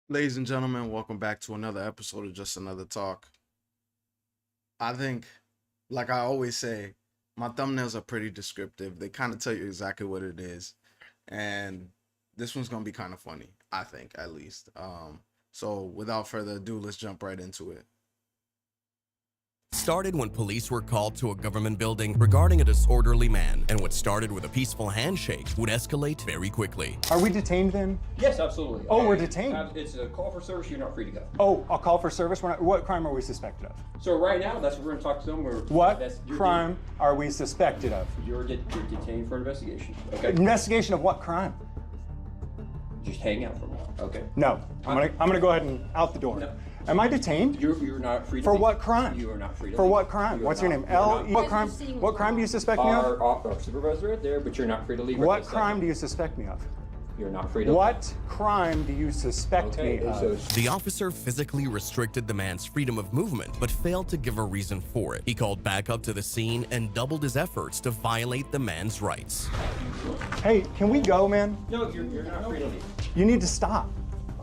Ladies and gentlemen, welcome back to another episode of Just Another Talk. I think, like I always say, my thumbnails are pretty descriptive. They kind of tell you exactly what it is. And this one's going to be kind of funny, I think, at least. So without further ado, let's jump right into it. Started when police were called to a government building regarding a disorderly man, and what started with a peaceful handshake would escalate very quickly. Are we detained then? Yes, absolutely. Oh, we're detained. It's a call for service. You're not free to go. Oh, a call for service? What crime are we suspected of? So right now, that's what we're going to talk to them. What crime are we suspected of? You're detained for investigation. Okay. Investigation of what crime? Just hang out for a while. Okay. No, I'm gonna go ahead and out the door. No. Am I detained? You're not free to For leave. what crime? You are not free to For leave. what crime? You are What's your not- name? you are L. not- What crime? What crime do you suspect me of? Our supervisor right there, but you're not free to leave. What crime do you suspect me of? You're not free to leave. What crime do you suspect me Okay. of? So The officer physically restricted the man's freedom of movement, but failed to give a reason for it. He called back up to the scene and doubled his efforts to violate the man's rights. Hey, can we go, man? no, you're not free to leave. You need to stop.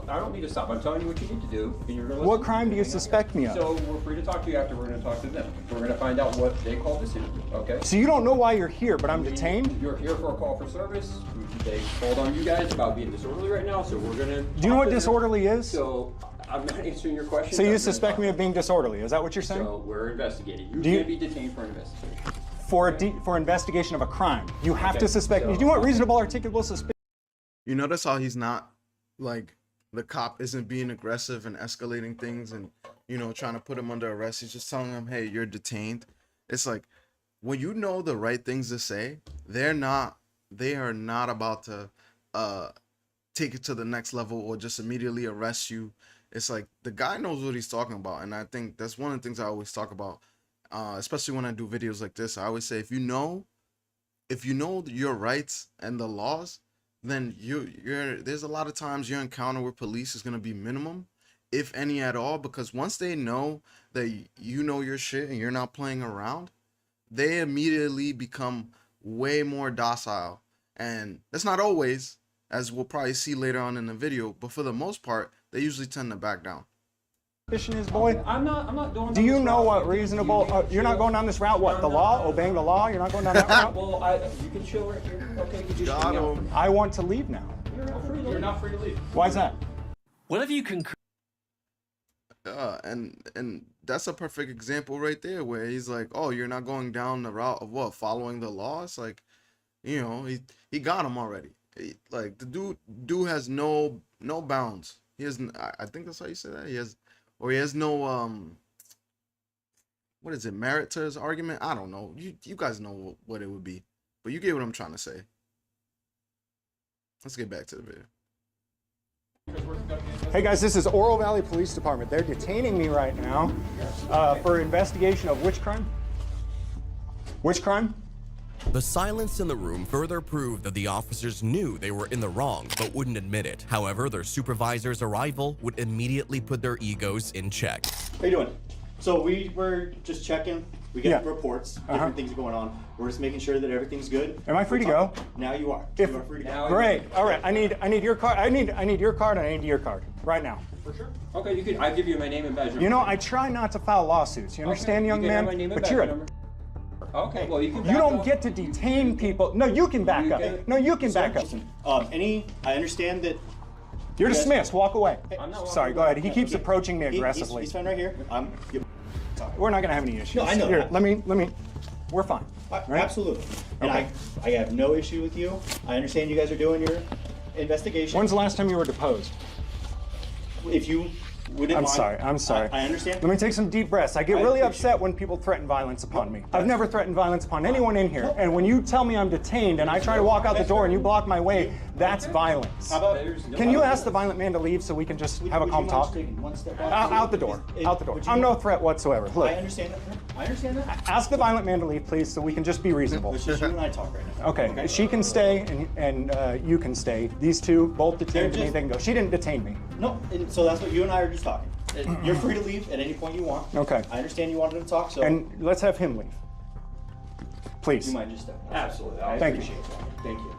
I don't need to stop. I'm telling you what you need to do, and you're going to. What crime do you suspect me of? So we're free to talk to you after. We're going to talk to them. We're going to find out what they called us in. Okay. So you don't know why you're here, but I'm detained? You're here for a call for service. They called on you guys about being disorderly right now, so we're gonna. Do you know what disorderly is? So I'm not answering your question. So you suspect me of being disorderly? Is that what you're saying? So we're investigating. You're Do you- gonna be detained for an investigation. For investigation of a crime, you have Okay, to suspect me. so- Do you know what reasonable articulable suspicion? You notice how he's not, like, the cop isn't being aggressive and escalating things and, trying to put him under arrest. He's just telling him, hey, you're detained. It's like, when you know the right things to say, they are not about to take it to the next level or just immediately arrest you. It's like the guy knows what he's talking about, and I think that's one of the things I always talk about, especially when I do videos like this. I always say, if you know your rights and the laws, then there's a lot of times your encounter with police is going to be minimum, if any at all, because once they know that you know your shit and you're not playing around, they immediately become way more docile. And that's not always, as we'll probably see later on in the video, but for the most part, they usually tend to back down. Is, boy? I'm not doing. Do you know what reasonable? You're not going down this route. What? The law? Obeying the law? You're not going down that route? Well, you can chill right here. Okay, you just Got hang out. him. I want to leave now. You're not free to leave. Why is that? What if you concur? And that's a perfect example right there, where he's like, oh, you're not going down the route of what, following the law? It's like, he got him already. Like, the dude has no bounds. He has, I think that's how you say that. He has no what is it, merit to his argument? I don't know. You guys know what it would be, but you get what I'm trying to say. Let's get back to the video. Hey guys, this is Oro Valley Police Department. They're detaining me right now for investigation of which crime? Which crime? The silence in the room further proved that the officers knew they were in the wrong, but wouldn't admit it. However, their supervisor's arrival would immediately put their egos in check. How you doing? So we were just checking. We get Yeah. reports, different things going on. We're just making sure that everything's good. Am I free to go? Now you are. If- You are free to Now go. Great. All right. I need your card. I need your card. And I need your card right now. For sure. Okay, you can. I give you my name and badge number. You know, I try not to file lawsuits. You understand, young you can have man? my name and But badge you're number. Okay, well you can. you don't get to detain people. No, you can back You up. can- No, you can back up. Listen, I understand that. You're Yes. dismissed. Walk away. I'm not Sorry. walking Go ahead. He away. keeps approaching me aggressively. He's fine right here. We're not gonna have any issues. No, I know Here, that. let me. We're fine. Right? Absolutely. And Okay. I have no issue with you. I understand you guys are doing your investigation. When's the last time you were deposed? If you wouldn't I'm mind. sorry. I'm sorry. I understand. Let me take some deep breaths. I get I really appreciate upset it. when people threaten violence upon me. I've that's never threatened violence upon anyone in here. And when you tell me I'm detained and I try to walk out the door and you block my way, that's violence. How about? Can you ask the violent man to leave so we can just have a Would calm you mind talk? taking one step back? Out the door. Out the door. Would you- I'm no threat whatsoever. Look, I understand that. I understand that. ask the violent man to leave, please, so we can just be reasonable. It's just you and I talk right now. Okay, she can stay and you can stay. These two both detained me. just- They can go. She didn't detain me. No, and so that's what you and I are just talking. You're free to leave at any point you want. Okay. I understand you wanted to talk, so And let's have him leave. Please. you might just step. Absolutely. I Thank you. appreciate that. Thank you.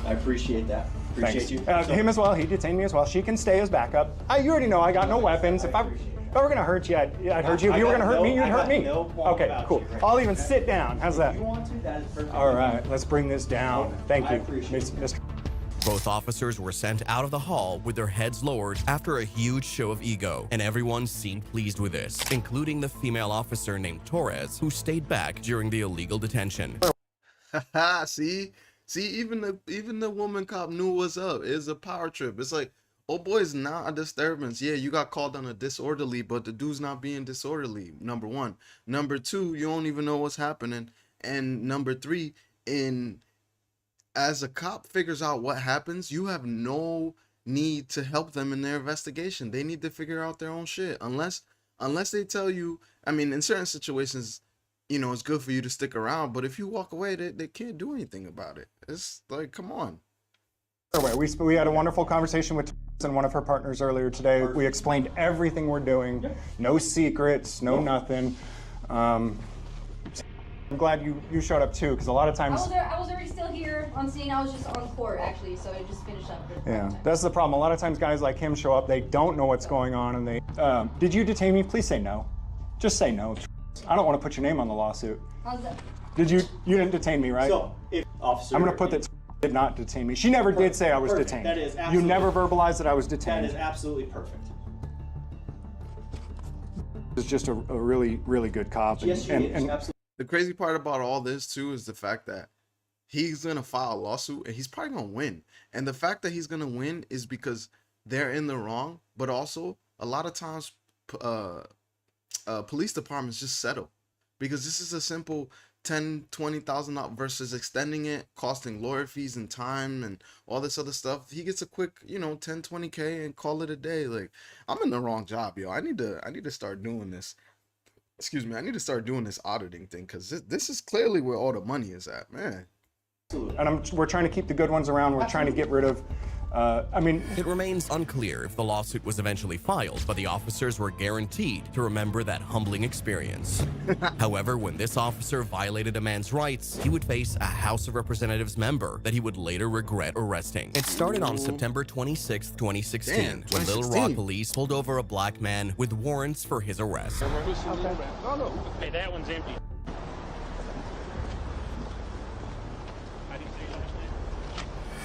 I appreciate that. appreciate you. Him as well. He detained me as well. She can stay as backup. You already know I got no weapons. If I were gonna hurt you, I'd hurt you. If you were gonna hurt me, you'd hurt me. Okay, cool. I'll even sit down. How's that? If you want to, that is perfect. All right, let's bring this down. Thank I you, appreciate it. Mr. Both officers were sent out of the hall with their heads lowered after a huge show of ego, and everyone seemed pleased with this, including the female officer named Torres, who stayed back during the illegal detention. see, even the woman cop knew what's up. It's a power trip. It's like, oh boy, is not a disturbance. Yeah, you got called on a disorderly, but the dude's not being disorderly. Number one. Number two, you don't even know what's happening. And number three, as a cop figures out what happens, you have no need to help them in their investigation. They need to figure out their own shit. Unless they tell you, I mean, in certain situations, you know, it's good for you to stick around, but if you walk away, they can't do anything about it. It's like, come on. We had a wonderful conversation with Torres and one of her partners earlier today. We explained everything we're doing. No secrets, no nothing. I'm glad you showed up too, because a lot of times. I was already still here on scene. I was just on court actually, so I just finished up. Yeah, that's the problem. A lot of times guys like him show up, they don't know what's going on, and they. Did you detain me? Please say no. Just say no. I don't want to put your name on the lawsuit. Did you? You didn't detain me, right? So, if officer, I'm going to put that did not detain me. She never did say I was perfect. detained. That is you absolutely, never verbalized that I was detained. That is absolutely perfect. Is just a really, really good cop. Yes, she is. Absolutely. The crazy part about all this too is the fact that he's gonna file a lawsuit and he's probably gonna win. And the fact that he's gonna win is because they're in the wrong, but also a lot of times police departments just settle because this is a simple $10,000-$20,000 versus extending it, costing lawyer fees and time and all this other stuff. He gets a quick, you know, 10-20K and call it a day. Like, I'm in the wrong job, yo. I need to start doing this. Excuse me, I need to start doing this auditing thing because this is clearly where all the money is at, man. And we're trying to keep the good ones around. We're trying to get rid of, It remains unclear if the lawsuit was eventually filed, but the officers were guaranteed to remember that humbling experience. However, when this officer violated a man's rights, he would face a House of Representatives member that he would later regret arresting. It started on September 26, 2016, Damn, when Little Rock police pulled over a black man with warrants for his arrest. Hey, that one's empty.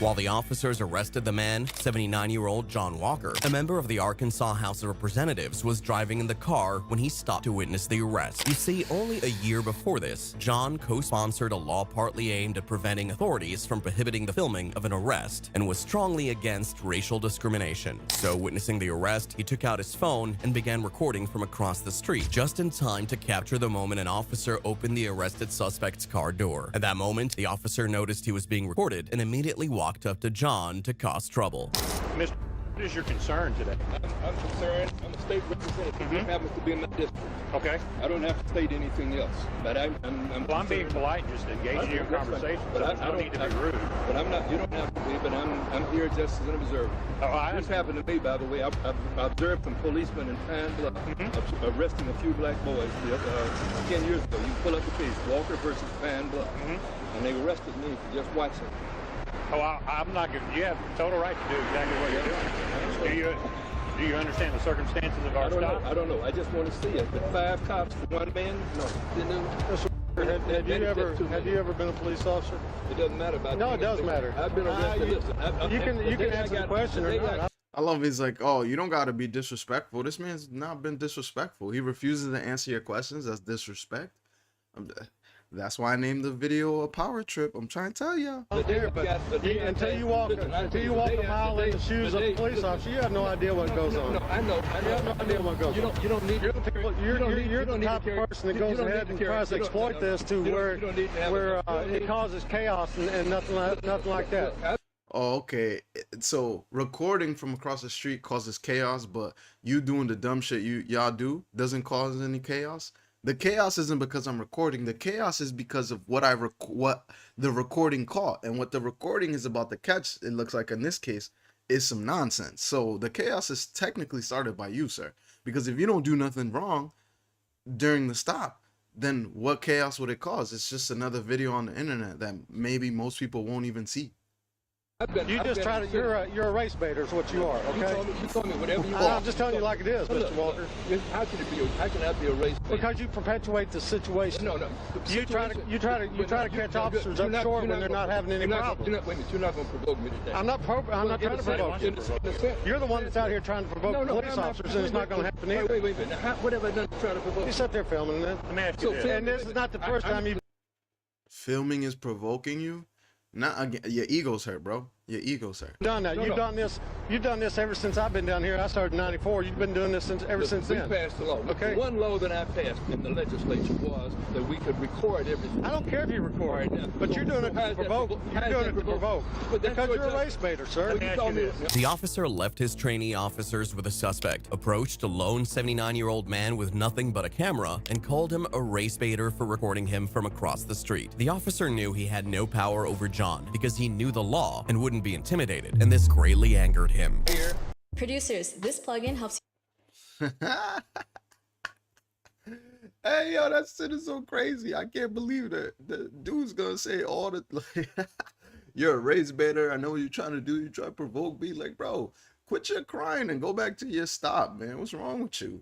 While the officers arrested the man, 79-year-old John Walker, a member of the Arkansas House of Representatives, was driving in the car when he stopped to witness the arrest. You see, only a year before this, John co-sponsored a law partly aimed at preventing authorities from prohibiting the filming of an arrest and was strongly against racial discrimination. So, witnessing the arrest, he took out his phone and began recording from across the street, just in time to capture the moment an officer opened the arrested suspect's car door. At that moment, the officer noticed he was being recorded and immediately walked up to John to cause trouble. Mr. What is your concern today? I'm concerned. I'm a state representative. It happens to be in my district. Okay. I don't have to state anything else. But I'm Well, I'm being polite, just engaging in your conversation. But So I don't need to be rude. But I'm not. You don't have to be. But I'm here just as an observer. Oh, I This happened to me, by the way. I observed some policemen in Pine Bluff arresting a few black boys 10 years ago. You pull up the case, Walker versus Pine Bluff, and they arrested me for just watching. Oh, I'm not going to. You have total right to do exactly what you're doing. Do you understand the circumstances of our stop? I don't know. I just want to see it. The 5 cops for 1 man? No. Have you ever been a police officer? It doesn't matter about No, it does matter. I've been arrested. Listen, You can answer the question or not. I love he's like, oh, you don't got to be disrespectful. This man's not been disrespectful. He refuses to answer your questions. That's disrespect. That's why I named the video a power trip. I'm trying to tell you. Until you walk a mile in the shoes of a police officer, you have no idea what goes on. I know. You have no idea what goes on. You don't need. You're the type of person that goes ahead and tries to exploit this to where it causes chaos and nothing like that. Oh, okay. So recording from across the street causes chaos, but you doing the dumb shit y'all do doesn't cause any chaos. The chaos isn't because I'm recording. The chaos is because of what the recording caught, and what the recording is about to catch. It looks like in this case is some nonsense. So the chaos is technically started by you, sir. Because if you don't do nothing wrong during the stop, then what chaos would it cause? It's just another video on the internet that maybe most people won't even see. You just try to. You're a race baiter, is what you are. Okay. You told me whatever you want. I'm just telling you like it is, Mr. Walker. How can it be? How can that be a race? Because you perpetuate the situation. No. You try to catch officers up short when they're not having any problems. You're not going to provoke me today. I'm not trying to provoke you. You're the one that's out here trying to provoke police officers, and it's not going to happen either. Wait a minute. What have I done to try to provoke? You sit there filming it. And this is not the first time you. Filming is provoking you. Not again. Your ego's hurt, bro. Your ego's hurt. Done that. You've done this. You've done this ever since I've been down here. I started in '94. You've been doing this ever since then. We passed the law. Okay. One law that I passed in the legislature was that we could record everything. I don't care if you record, but you're doing it to provoke. You're doing it to provoke. Because you're a race baiter, sir. The officer left his trainee officers with a suspect, approached a lone 79-year-old man with nothing but a camera, and called him a race baiter for recording him from across the street. The officer knew he had no power over John because he knew the law and wouldn't be intimidated, and this greatly angered him. Producers, this plugin helps. Hey, yo, that shit is so crazy. I can't believe that. The dude's gonna say all the, like, you're a race baiter. I know what you're trying to do. You try to provoke me. Like, bro, quit your crying and go back to your stop, man. What's wrong with you?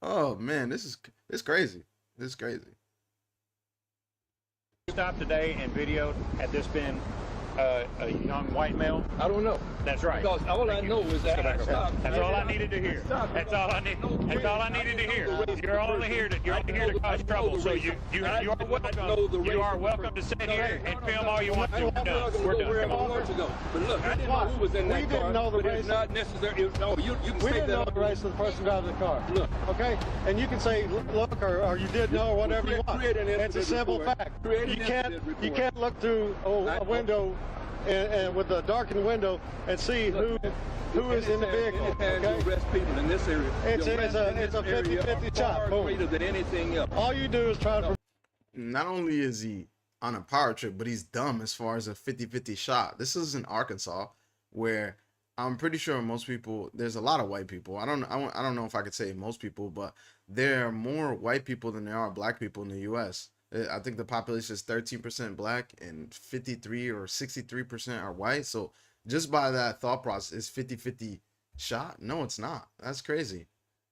Oh, man, it's crazy. This is crazy. Stop today and videoed. Had this been a young white male? I don't know. That's right. Because all I know is that I stopped. That's all I needed to hear. That's all I need. That's all I needed to hear. You're only here to cause trouble. So you are welcome. You are welcome to sit here and film all you want to. We're done. We're done. Come on. But look, I didn't know who was in that car. We didn't know the race. It's not necessary. No, you can We say didn't know that. the race of the person driving the car. Look. Okay? And you can say, look, or you did know, or whatever you want. Create an It's a incident simple report. fact. Create an You incident report. can't look through a window and with a darkened window and see who is in the vehicle. Anytime Okay? you arrest people in this area, It's the a arrests in this 50-50 area are shot. far Boom. greater than anything else. All you do is try to. Not only is he on a power trip, but he's dumb as far as a 50-50 shot. This is in Arkansas, where I'm pretty sure most people, there's a lot of white people. I don't know if I could say most people, but there are more white people than there are black people in the U.S. I think the population is 13% black and 53 or 63% are white. So just by that thought process, is 50-50 shot? No, it's not. That's crazy.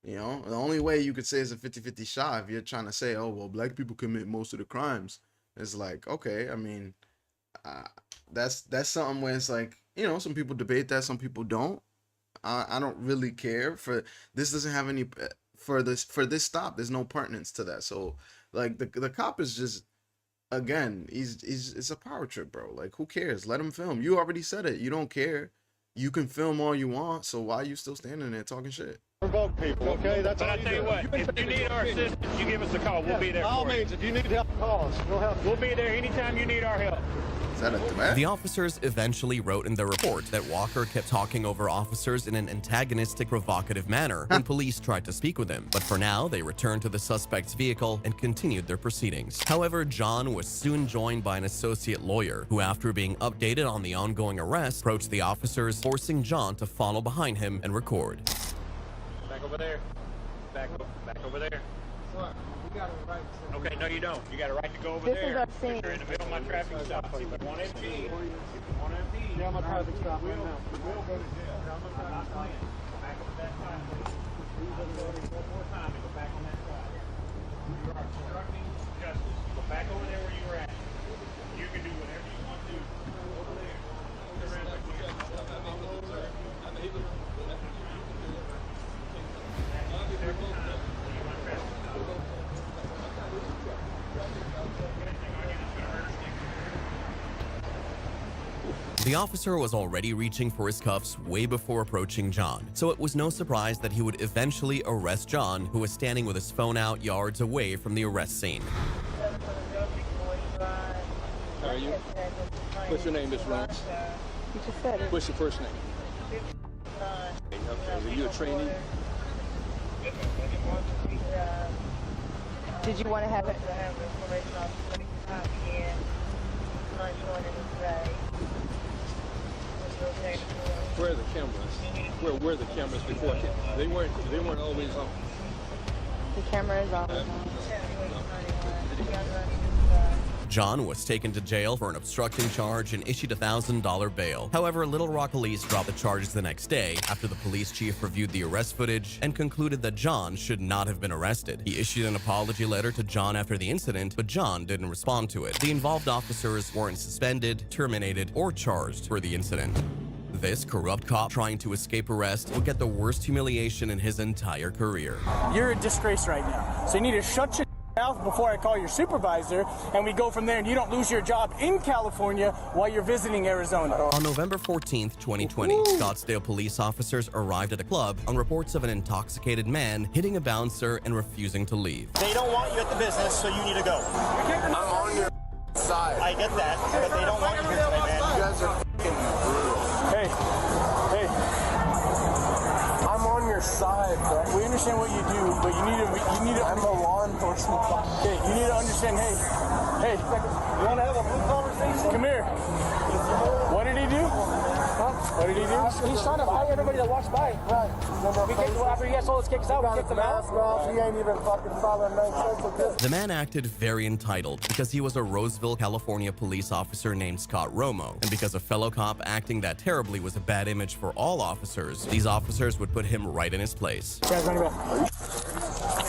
You know, the only way you could say it's a 50-50 shot if you're trying to say, oh, well, black people commit most of the crimes. It's like, okay, I mean, that's something where it's like, you know, some people debate that, some people don't. I don't really care. For this doesn't have any for this stop. There's no pertinence to that. So like the cop is just, again, it's a power trip, bro. Like, who cares? Let him film. You already said it. You don't care. You can film all you want. So why are you still standing there talking shit? Provoke people, okay? That's But all I tell you what, if you need our assistance, you give us a call. We'll be there by all for you. means, if you need help, call us. We'll help. We'll be there anytime you need our help. Is that a threat? The officers eventually wrote in their report that Walker kept talking over officers in an antagonistic, provocative manner when police tried to speak with him. But for now, they returned to the suspect's vehicle and continued their proceedings. However, John was soon joined by an associate lawyer who, after being updated on the ongoing arrest, approached the officers, forcing John to follow behind him and record. Back over there. Back over there. Okay, no, you don't. You got a right to go over there. If you're in the middle of my traffic stop. If you want MP, Yeah, my traffic stop right now. we'll go to jail. I'm not playing. Back over that side, please. One more time and go back on that side. You are obstructing justice. Go back over there where you were at. You can do whatever you want to do. Over there. Look around like you got The officer was already reaching for his cuffs way before approaching John, so it was no surprise that he would eventually arrest John, who was standing with his phone out yards away from the arrest scene. How are you? What's your name, Miss Ross? You just said it. What's your first name? Okay. Are you a trainee? Did you want to have it? Where are the cameras? Where were the cameras before? They weren't always on. The camera is on. John was taken to jail for an obstructing charge and issued a $1,000 bail. However, Little Rock police dropped the charges the next day after the police chief reviewed the arrest footage and concluded that John should not have been arrested. He issued an apology letter to John after the incident, but John didn't respond to it. The involved officers weren't suspended, terminated, or charged for the incident. This corrupt cop trying to escape arrest will get the worst humiliation in his entire career. You're a disgrace right now, so you need to shut your mouth before I call your supervisor, and we go from there, and you don't lose your job in California while you're visiting Arizona. On November 14th, 2020, Scottsdale police officers arrived at a club on reports of an intoxicated man hitting a bouncer and refusing to leave. They don't want you at the business, so you need to go. I'm on your side. I get that, but they don't want you here today, man. You guys are fucking brutal. Hey, I'm on your side, bro. we understand what you do, but you need to. I'm a law enforcement. Okay, you need to understand. Hey, You want to have a blue conversation? come here. What did he do? What did he do? He's trying to fight everybody that walks by. Right. After he gets all his kicks out, we kick him out. He ain't even fucking following 9 cents of this. The man acted very entitled because he was a Roseville, California police officer named Scott Romo, and because a fellow cop acting that terribly was a bad image for all officers, these officers would put him right in his place. Guys, run it back.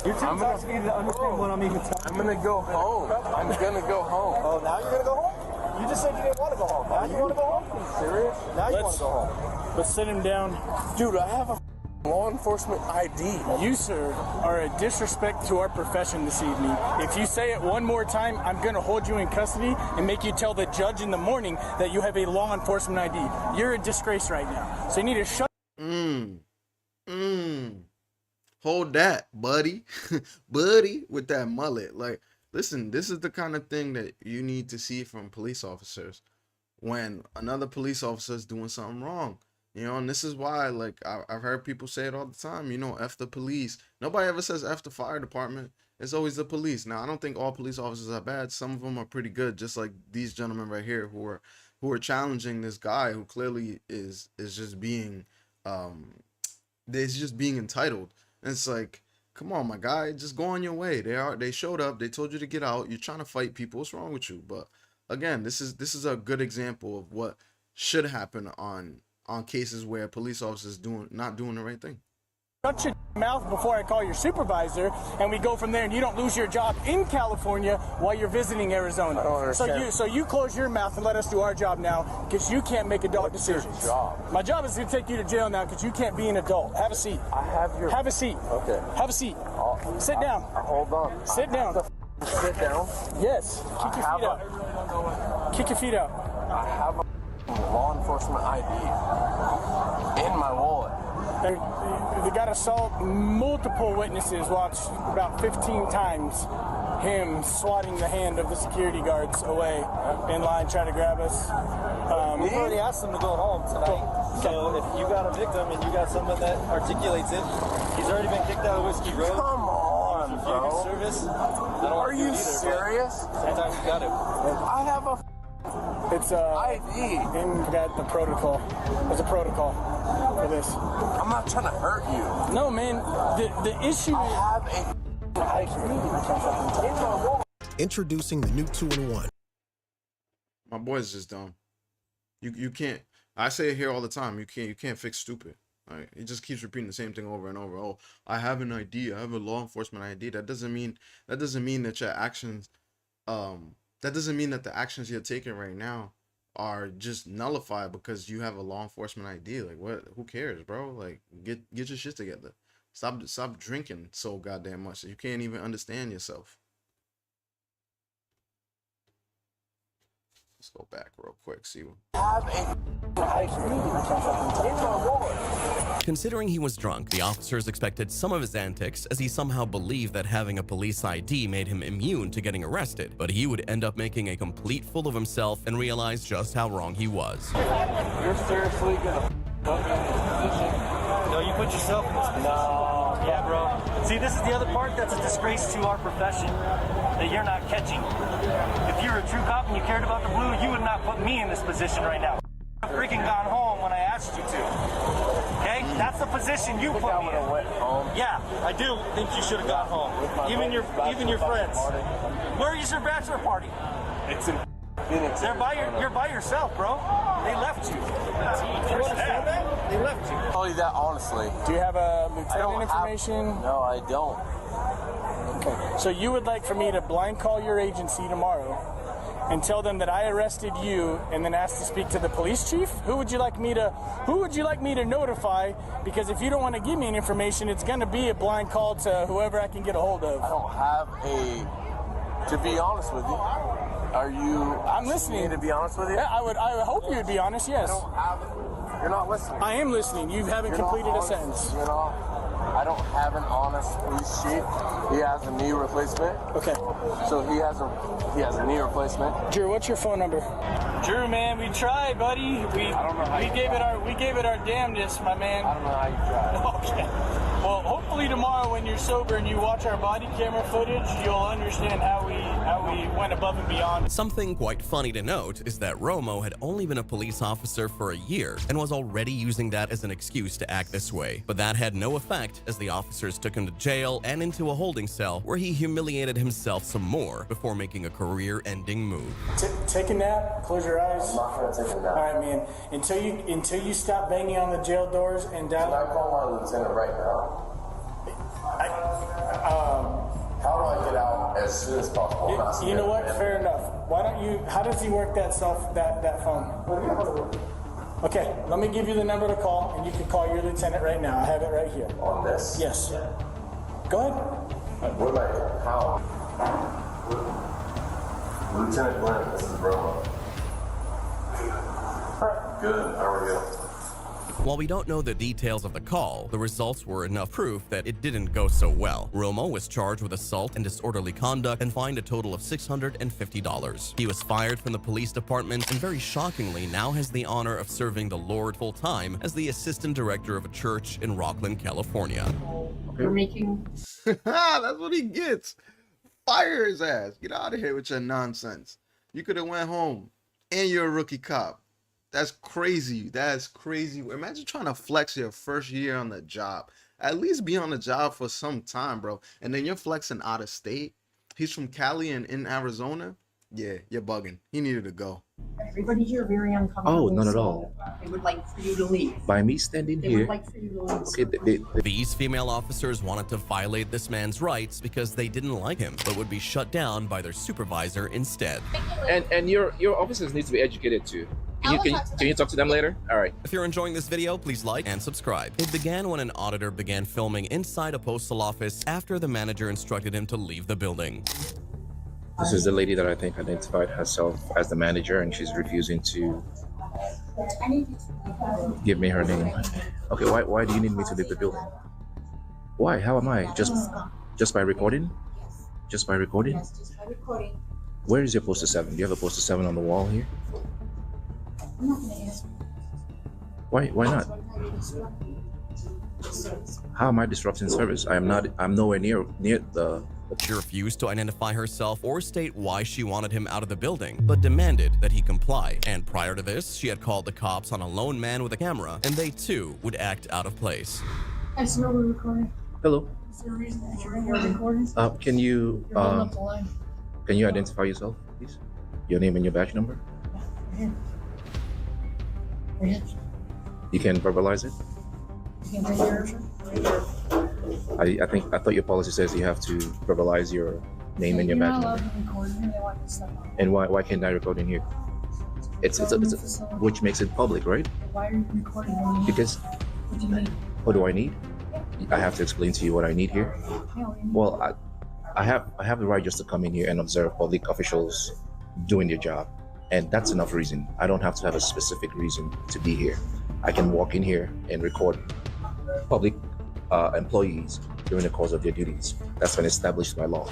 You're too intoxicated to understand what I'm even talking about. I'm gonna go home. I'm gonna go home. Oh, now you're going to go home? You just said you didn't want to go home. Now you want to go home? Are you serious? Now you want to go home. Let's sit him down. Dude, I have a law enforcement ID. You, sir, are a disrespect to our profession this evening. If you say it one more time, I'm going to hold you in custody and make you tell the judge in the morning that you have a law enforcement ID. You're a disgrace right now. So you need to shut. Hold that, buddy. Buddy with that mullet. Like, listen, this is the kind of thing that you need to see from police officers when another police officer is doing something wrong. You know, and this is why, like, I've heard people say it all the time, you know, F the police. Nobody ever says F the fire department. It's always the police. Now, I don't think all police officers are bad. Some of them are pretty good, just like these gentlemen right here who are challenging this guy who clearly is just being entitled. And it's like, come on, my guy, just go on your way. They showed up, they told you to get out. You're trying to fight people. What's wrong with you? But again, this is a good example of what should happen on cases where police officers not doing the right thing. Shut your mouth before I call your supervisor, and we go from there, and you don't lose your job in California while you're visiting Arizona. I don't understand. So you close your mouth and let us do our job now, because you can't make adult decisions. What's your job? My job is to take you to jail now, because you can't be an adult. Have a seat. Have a seat. Okay. Have a seat. Sit down. Hold on. Sit down. Sit down? Yes. Kick your feet out. Kick your feet out. I have a law enforcement ID in my wallet. The guy assault multiple witnesses watched about 15 times him swatting the hand of the security guards away in line trying to grab us. We've already asked them to go home tonight. So if you got a victim and you got someone that articulates it, he's already been kicked out of Whiskey Road. Come on, bro. Service. Are you serious? Sometimes you got it. I have a It's ID. and forgot the protocol. There's a protocol for this. I'm not trying to hurt you. No, man. The issue. I have a ID in my wallet. Introducing the new 2-in-1. My boy's just dumb. You can't. I say it here all the time. You can't fix stupid. Right? He just keeps repeating the same thing over and over. Oh, I have an ID. I have a law enforcement ID. That doesn't mean that your actions. That doesn't mean that the actions you're taking right now are just nullified because you have a law enforcement ID. Like, what? Who cares, bro? Like, get your shit together. Stop drinking so goddamn much that you can't even understand yourself. Let's go back real quick. See what. Considering he was drunk, the officers expected some of his antics, as he somehow believed that having a police ID made him immune to getting arrested, but he would end up making a complete fool of himself and realize just how wrong he was. You're seriously gonna put me in this position? No, you put yourself in this position. No, yeah, bro. See, this is the other part that's a disgrace to our profession that you're not catching. If you're a true cop and you cared about the blue, you would not put me in this position right now. I've freaking gone home when I asked you to. Okay? That's the position you put me in. Yeah, I do think you should have gone home. Even your friends. Where is your bachelor party? It's in Phoenix. You're by yourself, bro. They left you. Do you understand that? They left you. I'll tell you that honestly. Do you have a lieutenant information? No, I don't. Okay. So you would like for me to blind call your agency tomorrow and tell them that I arrested you and then ask to speak to the police chief? Who would you like me to notify? Because if you don't want to give me any information, it's going to be a blind call to whoever I can get a hold of. I don't have to be honest with you. Are you? I'm listening. To be honest with you? Yeah, I would hope you would be honest, yes. You're not listening. I am listening. You haven't completed a sentence. You know, I don't have an honest police chief. He has a knee replacement. Okay. So he has a knee replacement. Drew, what's your phone number? Drew, man, we tried, buddy. We gave it our damnedest, my man. I don't know how you tried. Okay. Well, hopefully tomorrow when you're sober and you watch our body camera footage, you'll understand how we went above and beyond. Something quite funny to note is that Romo had only been a police officer for a year and was already using that as an excuse to act this way. But that had no effect as the officers took him to jail and into a holding cell where he humiliated himself some more before making a career-ending move. Take a nap, close your eyes. I'm not gonna take a nap. All right, man. Until you stop banging on the jail doors and down. Can I call my lieutenant right now? How do I get out as soon as possible? You know what? Fair enough. Why don't you? How does he work that phone? Okay, let me give you the number to call, and you can call your lieutenant right now. I have it right here. On this? Yes. Go ahead. What am I? How? Lieutenant Glenn, this is Romo. Good. How are you? While we don't know the details of the call, the results were enough proof that it didn't go so well. Romo was charged with assault and disorderly conduct and fined a total of $650. He was fired from the police department and very shockingly now has the honor of serving the Lord full-time as the assistant director of a church in Rockland, California. We're making... That's what he gets. Fire his ass. Get out of here with your nonsense. You could have went home and you're a rookie cop. That's crazy. That's crazy. Imagine trying to flex your first year on the job. At least be on the job for some time, bro. And then you're flexing out of state. He's from Cali and in Arizona. Yeah, you're bugging. He needed to go. Everybody here very uncomfortable. Oh, not at all. They would like for you to leave. By me standing They here. would like for you to leave. Okay, These female officers wanted to violate this man's rights because they didn't like him, but would be shut down by their supervisor instead. And your officers need to be educated too. Can you talk to them later? All right. If you're enjoying this video, please like and subscribe. It began when an auditor began filming inside a postal office after the manager instructed him to leave the building. This is the lady that I think identified herself as the manager, and she's refusing to give me her name. Okay, why do you need me to leave the building? Why? How am I? Just by recording? Just by recording? Yes, just by recording. Where is your poster 7? Do you have a poster 7 on the wall here? I'm not going to ask. Why not? How am I disrupting service? I'm nowhere near the... She refused to identify herself or state why she wanted him out of the building, but demanded that he comply. And prior to this, she had called the cops on a lone man with a camera, and they too would act out of place. I swear we're recording. Hello. Is there a reason that you're recording? Can you You're holding up the line. can you identify yourself, please? Your name and your badge number? Right here. You can verbalize it? You can right here. I thought your policy says you have to verbalize your name and your You're badge not allowed number. to record here. They want you to step on. And why can't I record in here? It's which makes it public, right? Why are you recording when you Because what do you need? what do I need? I have to explain to you what I need here. Well, I have the right just to come in here and observe public officials doing their job, and that's enough reason. I don't have to have a specific reason to be here. I can walk in here and record public employees during the course of their duties. That's been established by law.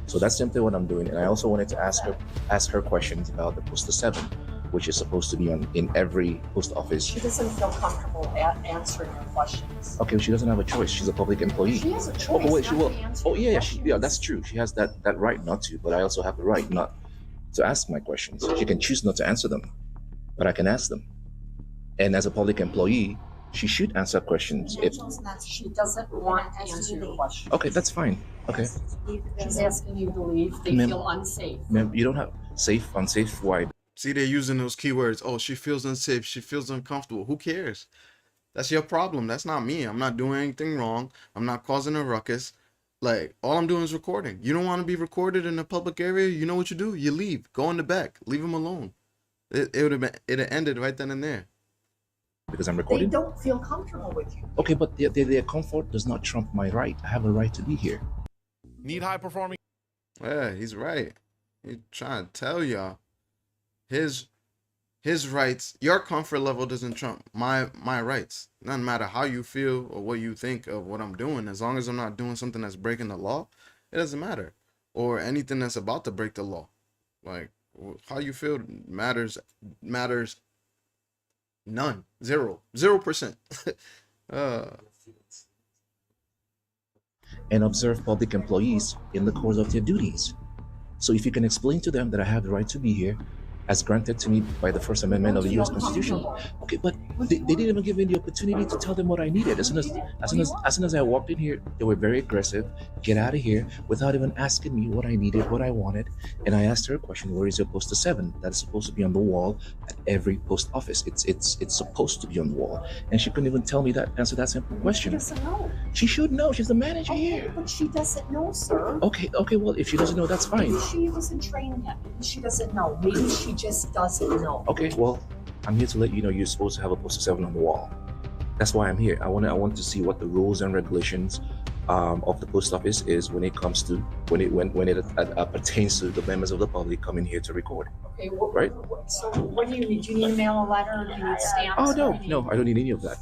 So that's simply what I'm doing. And I also wanted to ask her questions about the poster 7, which is supposed to be in every post office. She doesn't feel comfortable answering your questions. Okay, she doesn't have a choice. She's a public employee. She has a choice. Oh, wait, she not will. to answer Oh, your yeah, questions. yeah, that's true. She has that right not to, but I also have the right not to ask my questions. She can choose not to answer them, but I can ask them. And as a public employee, she should answer questions. If She doesn't want to answer your questions. okay, that's fine. Okay, She's asking you to leave. They Ma'am. feel unsafe. ma'am, you don't have. Safe, unsafe, why? See, they're using those keywords. Oh, she feels unsafe. She feels uncomfortable. Who cares? That's your problem. That's not me. I'm not doing anything wrong. I'm not causing a ruckus. Like, all I'm doing is recording. You don't want to be recorded in a public area? You know what you do? You leave. Go in the back. Leave them alone. It would have been, it ended right then and there. Because I'm recording? They don't feel comfortable with you. Okay, but their comfort does not trump my right. I have a right to be here. Need high performing. Yeah, he's right. He's trying to tell y'all. His rights, your comfort level doesn't trump my rights. Doesn't matter how you feel or what you think of what I'm doing. As long as I'm not doing something that's breaking the law, it doesn't matter. Or anything that's about to break the law. Like, how you feel matters none. 0%. And observe public employees in the course of their duties. So if you can explain to them that I have the right to be here, as granted to me by the First Amendment of the U.S. Constitution. Okay, but they didn't even give me the opportunity to tell them what I needed. As soon as I walked in here, they were very aggressive. Get out of here, without even asking me what I needed, what I wanted. And I asked her a question: where is your poster 7? That is supposed to be on the wall at every post office. It's supposed to be on the wall. And she couldn't even tell me that, answer that simple question. She doesn't know. She should know. She's the manager here. But she doesn't know, sir. Okay, well, if she doesn't know, that's fine. Maybe she wasn't trained yet. She doesn't know. Maybe she just doesn't know. Okay, well, I'm here to let you know you're supposed to have a poster 7 on the wall. That's why I'm here. I want to see what the rules and regulations of the post office is when it comes to when it pertains to the members of the public coming here to record. Okay, right? So what do you need? Do you need to mail a letter? Do you need stamps? Oh no, I don't need any of that.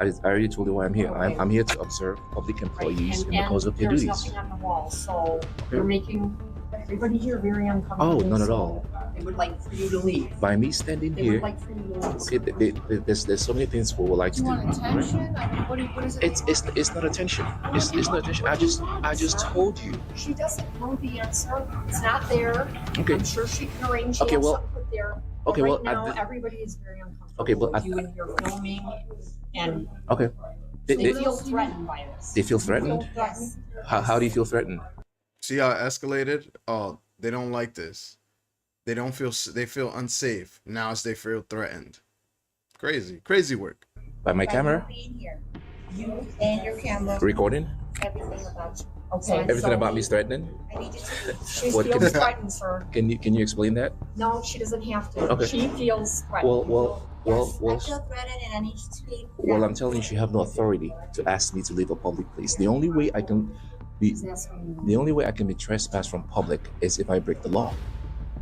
I already told you why I'm here. Okay. I'm here to observe public employees in the course of their there's duties. nothing on the wall, so you're making everybody here very uncomfortable. Oh, not at so all. They would like for you to leave. By me standing They here, would like for you to leave. okay, there's so many things we would like to do. You want attention? I mean, what is it? It's not attention. It's not attention. I just told you. She doesn't know the answer. It's not there. Okay. I'm sure she can arrange Okay, to have well- something put there. okay, But well, right at now the- everybody is very uncomfortable Okay, but with at- you and your filming, and Okay. they feel threatened by this. They feel threatened? Yes. How do you feel threatened? See how it escalated? Oh, they don't like this. They feel unsafe. Now they feel threatened. Crazy work. By my camera? Being here, you and your camera, Recording? everything about you. Okay. Everything so about me is threatening? I need you to. She What feels can- threatened, sir. Can you explain that? No, she doesn't have to. Okay. She feels threatened. Well, I feel threatened and I need you to leave. well, I'm telling you, you have no authority to ask me to leave a public place. The only way I can be trespassed from public is if I break the law.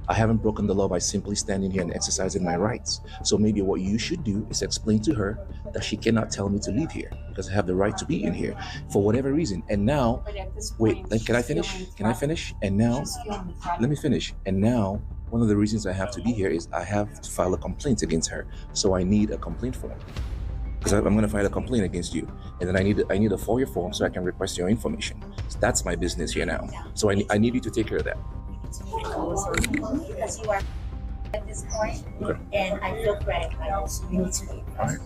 I haven't broken the law by simply standing here and exercising my rights. So maybe what you should do is explain to her that she cannot tell me to leave here because I have the right to be in here for whatever reason. And now, But at this wait, point, can I she's finish? feeling Can I finish? And now, She's feeling threatened. let me finish. And now, one of the reasons I have to be here is I have to file a complaint against her. So I need a complaint form. Because I'm going to file a complaint against you, and then I need a FOIA form so I can request your information. So that's my business here now. So I need you to take care of that. Because you are at this point, and I feel threatened by this. You need to leave. All right.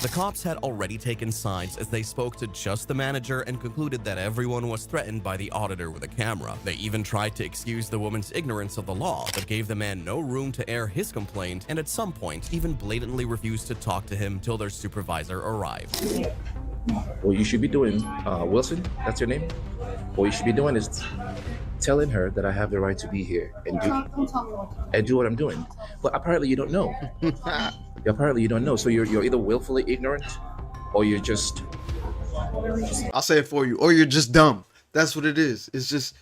The cops had already taken sides as they spoke to just the manager and concluded that everyone was threatened by the auditor with a camera. They even tried to excuse the woman's ignorance of the law, but gave the man no room to air his complaint, and at some point even blatantly refused to talk to him till their supervisor arrived. What you should be doing, Wilson, that's your name? What you should be doing is telling her that I have the right to be here and do what I'm doing. But apparently you don't know. Apparently you don't know. So you're either willfully ignorant or you're just... I'll say it for you. Or you're just dumb. That's what it is. It's just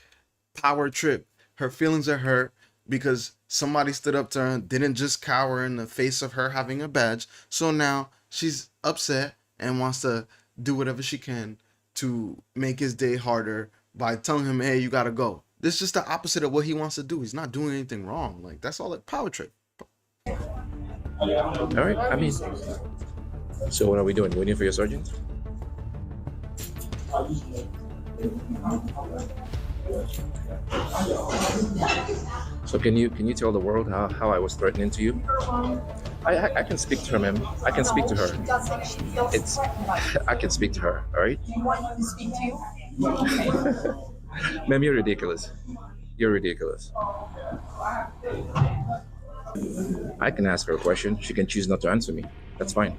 power trip. Her feelings are hurt because somebody stood up to her and didn't just cower in the face of her having a badge. So now she's upset and wants to do whatever she can to make his day harder by telling him, hey, you gotta go. This is just the opposite of what he wants to do. He's not doing anything wrong. Like, that's all, power trip. All right, I mean, so what are we doing? Waiting for your sergeant? So can you tell the world how I was threatening to you? I can speak to her, ma'am. I can speak to her. I can speak to her, all right? Do you want him to speak to you? Ma'am, you're ridiculous. You're ridiculous. I can ask her a question. She can choose not to answer me. That's fine.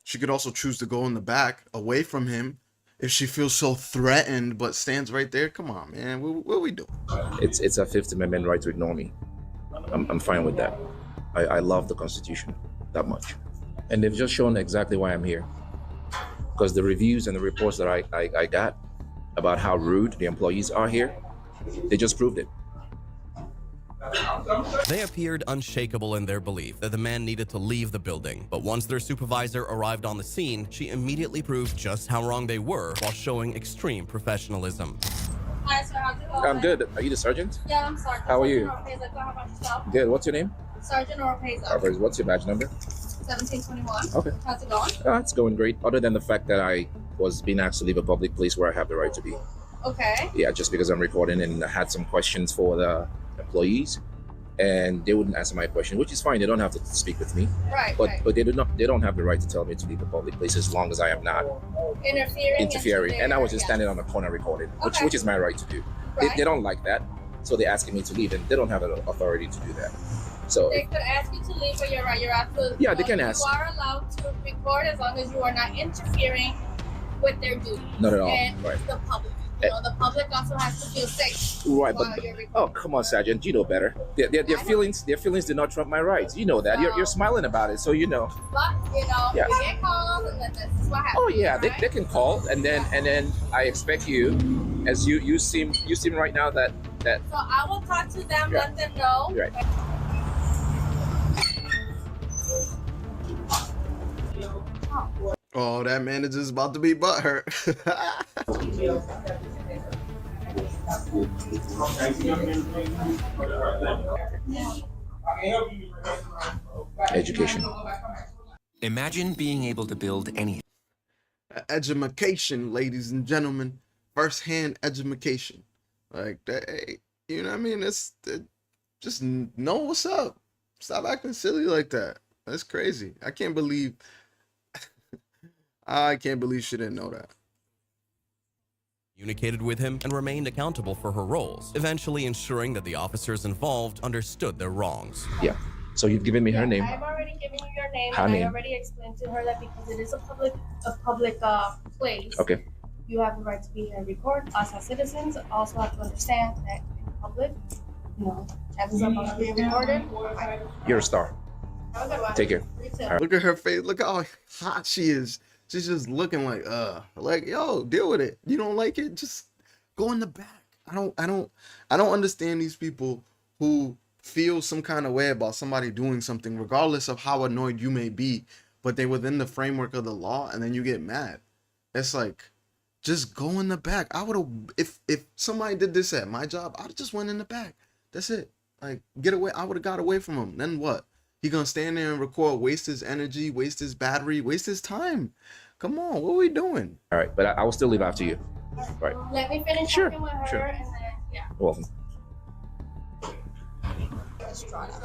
She could also choose to go in the back, away from him, if she feels so threatened, but stands right there. Come on, man. What are we doing? It's a Fifth Amendment right to ignore me. I'm fine with that. I love the Constitution that much. And they've just shown exactly why I'm here. Because the reviews and the reports that I got about how rude the employees are here, they just proved it. They appeared unshakable in their belief that the man needed to leave the building, but once their supervisor arrived on the scene, she immediately proved just how wrong they were while showing extreme professionalism. Hi, sir. How's it going? I'm good. Are you the sergeant? Yeah, I'm Sergeant. How are you? Sergeant Oropeza. How about yourself? Good. What's your name? Sergeant Oropeza. What's your badge number? 1721. Okay. How's it going? It's going great, other than the fact that I was being asked to leave a public place where I have the right to be. Okay. Yeah, just because I'm recording and I had some questions for the employees, and they wouldn't answer my question, which is fine. They don't have to speak with me. Right. But they don't have the right to tell me to leave a public place as long as I am not interfering. And I was just standing on the corner recording, which is my right to do. Right. They don't like that, so they're asking me to leave, and they don't have the authority to do that. So they could ask you to leave, but you're right. You're absolutely. Yeah, they can ask. You are allowed to record as long as you are not interfering with their duty. Not at all. And Right. the public. You know, the public also has to feel safe. Right, but oh, come on, Sergeant, you know better. Their feelings do not trump my rights. You know that. You're smiling about it, so you know. But you know, Yeah. you get calls, and then this is what happens. Oh yeah, right? they can call, and then I expect you, as you seem right now that. So I will talk to them, Yeah. let them know. Right. Oh, that manager's about to be butthurt. Education. Imagine being able to build any. Education, ladies and gentlemen. First-hand education. Like that, hey, you know what I mean? Just know what's up. Stop acting silly like that. That's crazy. I can't believe she didn't know that. Communicated with him and remained accountable for her roles, eventually ensuring that the officers involved understood their wrongs. Yeah. So you've given me her name. I've already given you your name, Her and name. I already explained to her that because it is a public place. Okay. You have the right to be here and record. Us as citizens also have to understand that in public, you know, chances of us being recorded. You're a star. Have a good one. Take care. You too. All right. Look at her face. Look how hot she is. She's just looking like yo, deal with it. You don't like it, just go in the back. I don't understand these people who feel some kind of way about somebody doing something, regardless of how annoyed you may be, but they within the framework of the law, and then you get mad. It's like, just go in the back. I would have, if somebody did this at my job, I'd just went in the back. That's it. Like, get away. I would have got away from him. Then what? He gonna stand there and record, waste his energy, waste his battery, waste his time. Come on, what are we doing? All right, but I will still leave after you. Right. Let me finish talking with her, sure. and then yeah. You're welcome.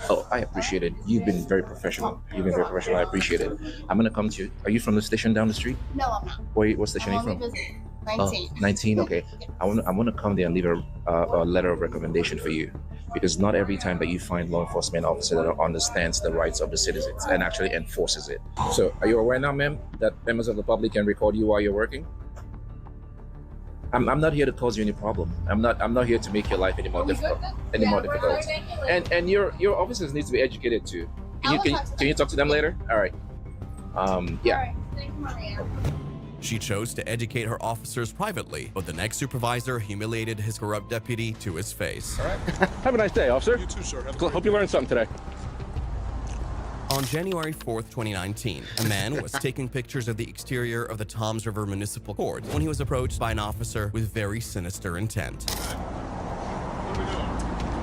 Oh, I appreciate it. You've been very professional. I appreciate it. I'm gonna come to you. Are you from the station down the street? No, I'm not. What station are you from? 19. 19. Okay. I want to come there and leave a letter of recommendation for you, because not every time that you find law enforcement officer that understands the rights of the citizens and actually enforces it. So, are you aware now, ma'am, that members of the public can record you while you're working? I'm not here to cause you any problem. I'm not here to make your life any more difficult. And your officers need to be educated too. Can you talk to them later? All right. Yeah. She chose to educate her officers privately, but the next supervisor humiliated his corrupt deputy to his face. All right. Have a nice day, officer. You too, sir. Hope you learned something today. On January 4th, 2019, a man was taking pictures of the exterior of the Toms River Municipal Court when he was approached by an officer with very sinister intent.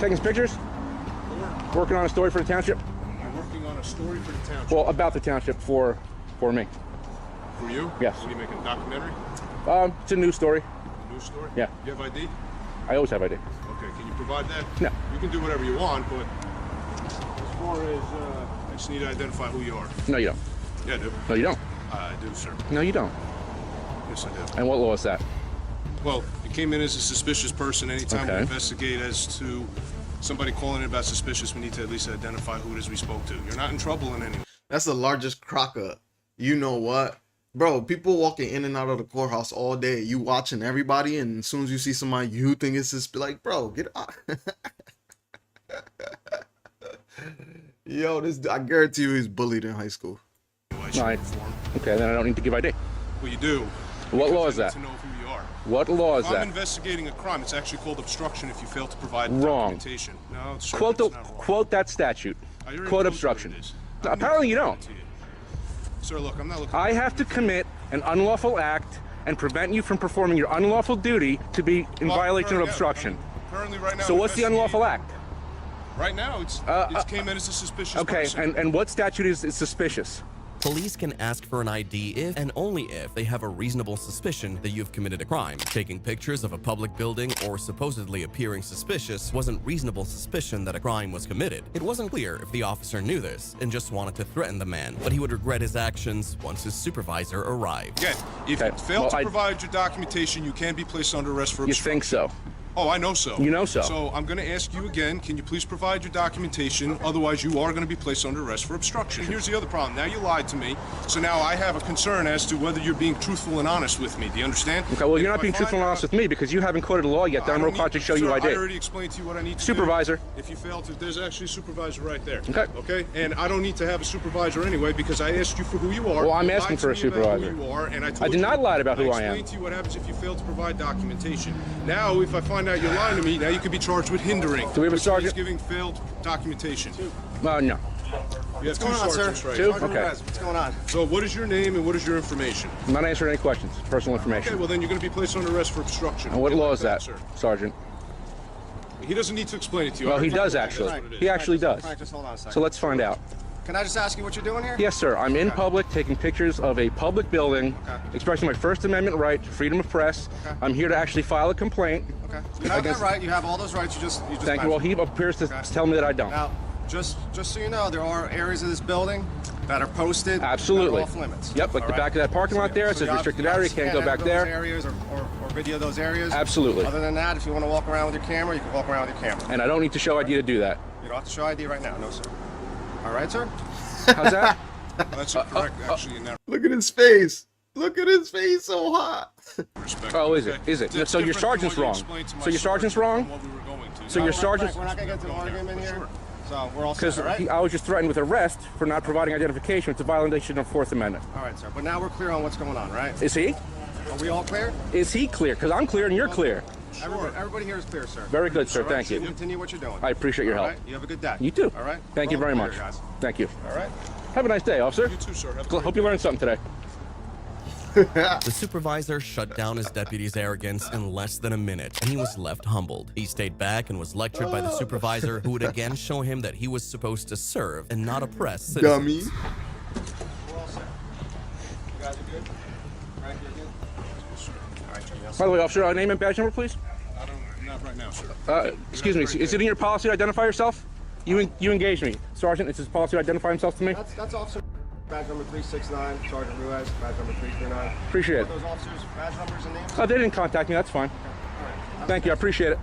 Taking some pictures? Working on a story for the township? You're working on a story for the township. Well, about the township for me. For you? Yes. What are you making, a documentary? It's a news story. A news story? Yeah. You have ID? I always have ID. Okay, can you provide that? No. You can do whatever you want, but as far as, I just need to identify who you are. No, you don't. Yeah, I do. No, you don't. I do, sir. No, you don't. Yes, I do. And what law is that? Well, it came in as a suspicious person. Anytime we investigate as to somebody calling in about suspicious, we need to at least identify who it is we spoke to. You're not in trouble in any way. That's the largest crock up. You know what? Bro, people walking in and out of the courthouse all day. You watching everybody, and as soon as you see somebody you think it's just like, bro, get out. Yo, this, I guarantee you he's bullied in high school. Right. Okay, then I don't need to give ID. Well, you do. What law is that? To know who you are. What law is If I'm that? investigating a crime, it's actually called obstruction if you fail to provide Wrong. documentation. No, it's Quote that statute. Quote obstruction. Apparently you don't. Sir, look, I'm not looking. I have to commit an unlawful act and prevent you from performing your unlawful duty to be in violation of obstruction. Currently, right now. So what's the unlawful act? Right now, it came in as a suspicious person. Okay, and what statute is suspicious? Police can ask for an ID if and only if they have a reasonable suspicion that you've committed a crime. Taking pictures of a public building or supposedly appearing suspicious wasn't reasonable suspicion that a crime was committed. It wasn't clear if the officer knew this and just wanted to threaten the man, but he would regret his actions once his supervisor arrived. Again, if you fail to provide your documentation, you can be placed under arrest for obstruction. You think so? Oh, I know so. You know so. So I'm going to ask you again, can you please provide your documentation? Otherwise, you are going to be placed under arrest for obstruction. Here's the other problem. Now you lied to me, so now I have a concern as to whether you're being truthful and honest with me. Do you understand? Okay, well, you're not being truthful and honest with me because you haven't quoted a law yet that I'm required to show you I did. I already explained to you what I need to Supervisor. do. If you fail to, there's actually a supervisor right there. Okay. Okay? And I don't need to have a supervisor anyway because I asked you for who you are. Well, I'm asking for a supervisor. Who you are, and I did not lie about who I am. I explained to you what happens if you fail to provide documentation. Now, if I find out you're lying to me, now you could be charged with hindering. Do we have a sergeant? Giving failed documentation. No. You have two sergeants, right? Two? Okay. What's going on? So what is your name and what is your information? I'm not answering any questions. Personal information. Okay, well then you're going to be placed under arrest for obstruction. And what law is that, Sergeant? He doesn't need to explain it to you. Well, he does actually. He actually does. All right, just hold on a second. So let's find out. Can I just ask you what you're doing here? Yes, sir. I'm in public taking pictures of a public building, expressing my First Amendment right to freedom of press. I'm here to actually file a complaint. Okay. You have that right. You have all those rights. You just Thank you. Well, he appears to tell me that I don't. Now, just so you know, there are areas of this building that are posted. Absolutely. That are off limits. Yep, like the back of that parking lot there. It says restricted area. Can't go back there. Areas or video those areas. Absolutely. Other than that, if you want to walk around with your camera, you can walk around with your camera. And I don't need to show ID to do that. You don't have to show ID right now, no, sir. All right, sir. How's that? That's correct, actually. In that. Look at his face. Look at his face, so hot. Oh, is it? Is it? So your sergeant's wrong. So your sergeant's wrong? So your sergeant's... We're not going to get into an argument here. So we're all set, because right? I was just threatened with arrest for not providing identification. It's a violation of Fourth Amendment. All right, sir. But now we're clear on what's going on, right? Is he? Are we all clear? Is he clear? Because I'm clear and you're clear. Everybody here is clear, sir. Very good, sir. Thank you. Continue what you're doing. I appreciate your help. All right? You have a good day. You too. All right? Thank you very much. Guys. Thank you. All right. Have a nice day, officer. You too, sir. Hope you learned something today. The supervisor shut down his deputy's arrogance in less than a minute, and he was left humbled. He stayed back and was lectured by the supervisor, who would again show him that he was supposed to serve and not oppress citizens. Dummy. We're all set. You guys are good? Right, you're good? All right, By the way, officer, name and badge number, please. Not right now, sir. Excuse me. Is it in your policy to identify yourself? You engaged me. Sergeant, it's his policy to identify himself to me? That's officer. Badge number 369, Sergeant Ruiz, badge number 339. Appreciate it. Those officers, badge numbers and names? Oh, they didn't contact me. That's fine. All right. Thank you. I appreciate it.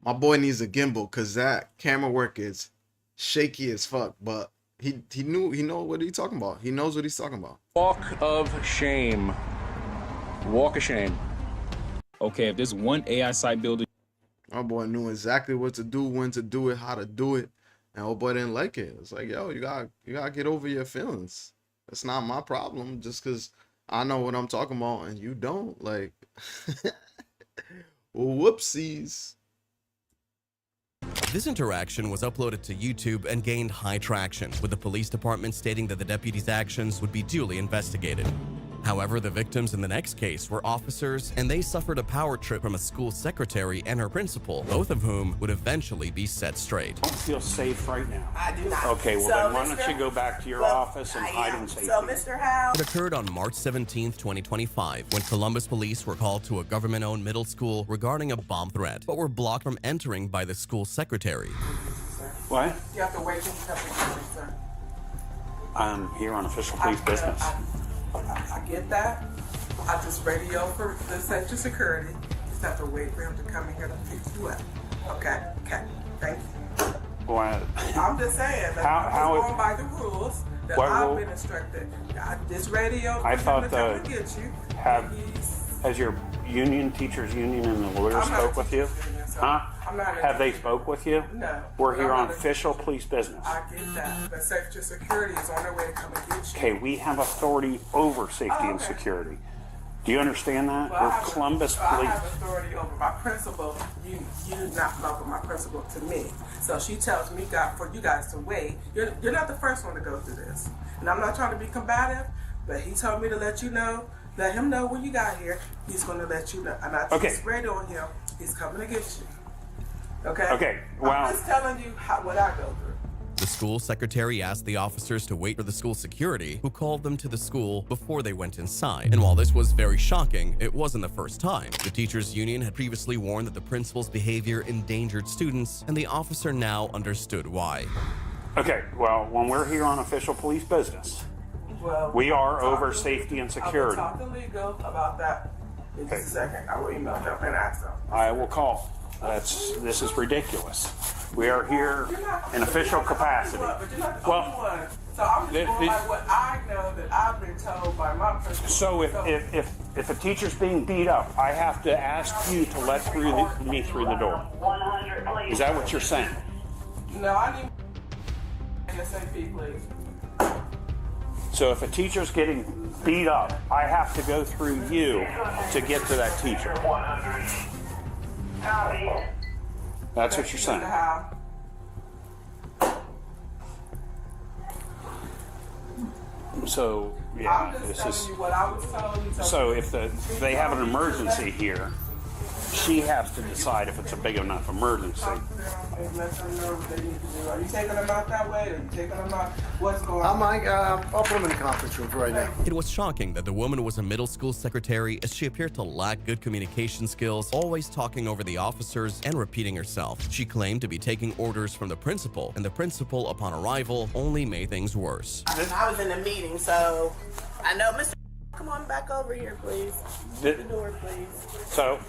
My boy needs a gimbal because that camera work is shaky as fuck. But he know what he's talking about. He knows what he's talking about. Walk of shame. Walk of shame. Okay, if there's one AI site builder. My boy knew exactly what to do, when to do it, how to do it, and old boy didn't like it. It's like, yo, you gotta get over your feelings. It's not my problem just because I know what I'm talking about and you don't. Like, whoopsies. This interaction was uploaded to YouTube and gained high traction, with the police department stating that the deputy's actions would be duly investigated. However, the victims in the next case were officers, and they suffered a power trip from a school secretary and her principal, both of whom would eventually be set straight. I don't feel safe right now. I do not. Okay, well So, then why don't you go back to your office and hide in safety? So, Mr. Howe. It occurred on March 17, 2025, when Columbus police were called to a government-owned middle school regarding a bomb threat, but were blocked from entering by the school secretary. sir. What? You have to wait till you come to me, sir. I'm here on official police business. I get that. I just radio for the safety security. You just have to wait for him to come in here to pick you up. Okay? Okay. Thank you. What? I'm just saying that I'm just going by the rules that I've been instructed. This radio for I him thought to come and get you. Has your union, teachers union, and the lawyers spoke with you? Huh? I'm not Have they spoke with you? No. We're here on official police business. I get that, but safety security is on their way to come and get you. Okay, we have authority over safety and security. Do you understand that? Well, We're Columbus I Police. have authority over my principal. You do not welcome my principal to me. So she tells me for you guys to wait. You're not the first one to go through this. And I'm not trying to be combative, but he told me to let you know, let him know when you got here. He's going to let you know. And I just sprayed on him. He's coming to get you. Okay? Okay, well. I'm just telling you what I go through. The school secretary asked the officers to wait for the school security, who called them to the school before they went inside. And while this was very shocking, it wasn't the first time. The teachers union had previously warned that the principal's behavior endangered students, and the officer now understood why. Okay, well, when we're here on official police business, we are over safety and security. I will talk to legal about that in just a second. I will email them and ask them. I will call. This is ridiculous. We are here in official capacity. Well, so I'm just going by what I know that I've been told by my principal. So if a teacher's being beat up, I have to ask you to let me through the door. Is that what you're saying? No, I need SAP, please. So if a teacher's getting beat up, I have to go through you to get to that teacher. That's what you're saying. So yeah, this is. So if they have an emergency here, she has to decide if it's a big enough emergency. Are you taking them out that way? Are you taking them out? What's going on? I'll put them in the conference room for right now. It was shocking that the woman was a middle school secretary, as she appeared to lack good communication skills, always talking over the officers and repeating herself. She claimed to be taking orders from the principal, and the principal, upon arrival, only made things worse. I was in a meeting, so I know, Mr. Come on back over here, please. The door, please. So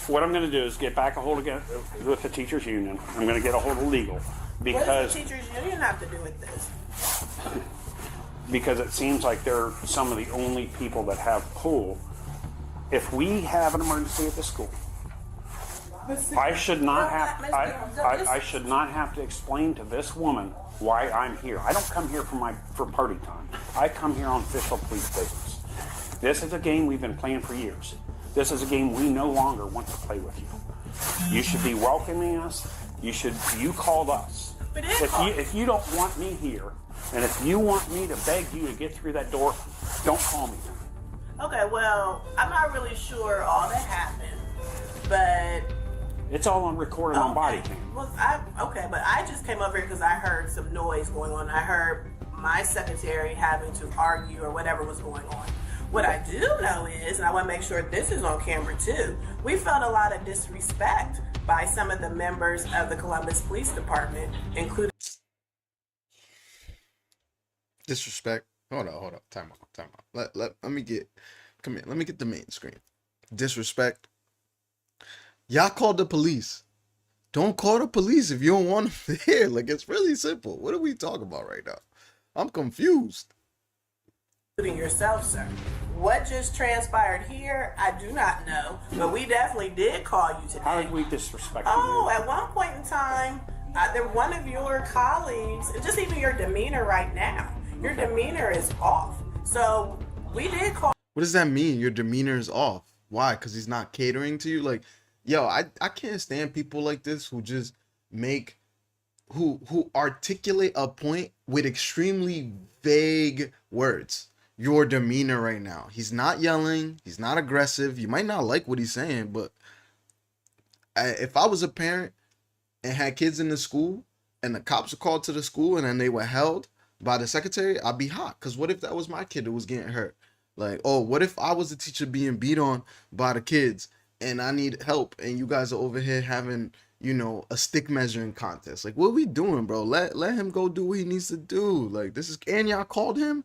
what I'm going to do is get back a hold again with the teachers union. I'm going to get a hold of legal because. What does the teachers union have to do with this? Because it seems like they're some of the only people that have pull. If we have an emergency at the school, I should not have. I should not have to explain to this woman why I'm here. I don't come here for party time. I come here on official police business. This is a game we've been playing for years. This is a game we no longer want to play with you. You should be welcoming us. You called us. If you don't want me here, and if you want me to beg you to get through that door, don't call me. Okay, well, I'm not really sure all that happened, but it's all on recorded on body cam. Well, but I just came over here because I heard some noise going on. I heard my secretary having to argue or whatever was going on. What I do know is, and I want to make sure this is on camera too, we felt a lot of disrespect by some of the members of the Columbus Police Department, including... Disrespect? Hold on. Time out. Let me get the main screen. Disrespect? Y'all called the police. Don't call the police if you don't want them there. Like, it's really simple. What are we talking about right now? I'm confused. Including yourself, sir. What just transpired here, I do not know, but we definitely did call you today. How did we disrespect you? Oh, at one point in time, one of your colleagues, and just even your demeanor right now, your demeanor is off. So we did call. What does that mean? Your demeanor is off. Why? Because he's not catering to you? Like, yo, I can't stand people like this who just who articulate a point with extremely vague words. Your demeanor right now. He's not yelling. He's not aggressive. You might not like what he's saying, but if I was a parent and had kids in the school and the cops were called to the school and then they were held by the secretary, I'd be hot. Because what if that was my kid who was getting hurt? Like, oh, what if I was the teacher being beat on by the kids and I need help and you guys are over here having, a stick measuring contest. Like, what are we doing, bro? Let him go do what he needs to do. Like, and y'all called him?